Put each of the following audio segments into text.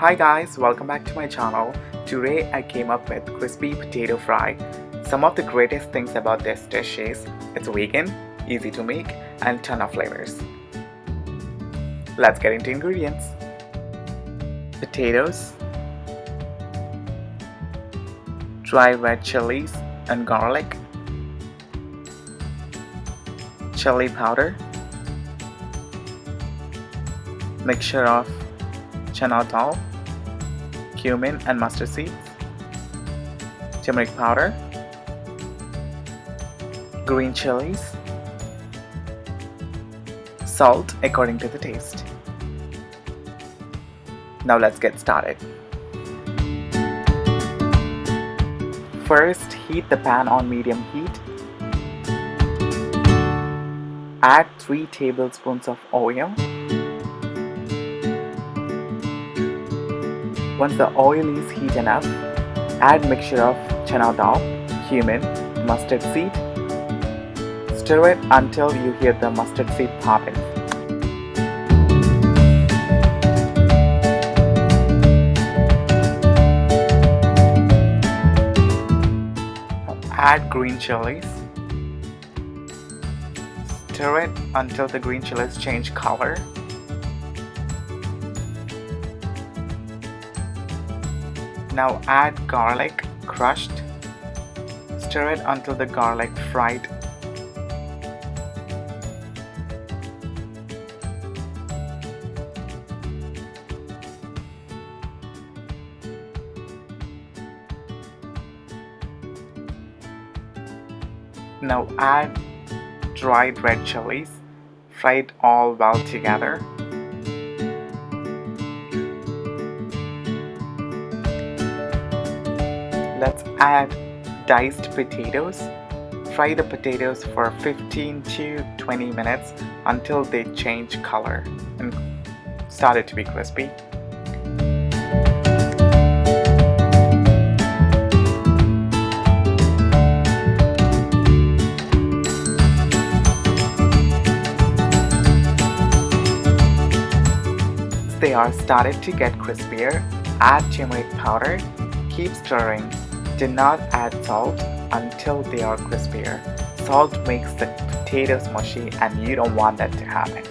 Hi guys, welcome back to my channel. Today I came up with crispy potato fry. Some of the greatest things about this dish is it's vegan, easy to make, and ton of flavors. Let's get into ingredients. Potatoes, dry red chilies and garlic, chili powder, mixture of chana dal, cumin and mustard seeds, turmeric powder, green chilies, salt according to the taste. Now let's get started. First, heat the pan on medium heat. Add 3 tablespoons of oil. Once the oil is heated enough, add mixture of chana dal, cumin, mustard seed. Stir it until you hear the mustard seed popping. Add green chilies. Stir it until the green chilies change color. Now add garlic crushed. Stir it until the garlic fried. Now add dried red chilies. Fry it all well together. Let's add diced potatoes. Fry the potatoes for 15 to 20 minutes until they change color and start it to be crispy. Once they are started to get crispier, add turmeric powder. Keep stirring. Do not add salt until they are crispier. Salt makes the potatoes mushy and you don't want that to happen.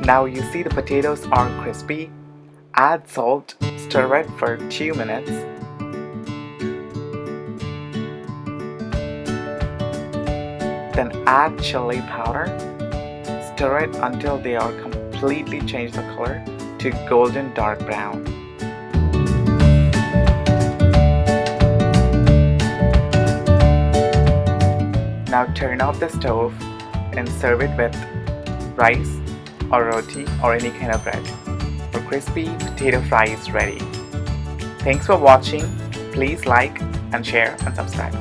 Now you see the potatoes are crispy. Add salt, stir it for 2 minutes. Then add chili powder. Stir it until they are completely changed the color to golden dark brown. Now turn off the stove and serve it with rice or roti or any kind of bread. Our crispy potato fry is ready. Thanks for watching. Please like and share and subscribe.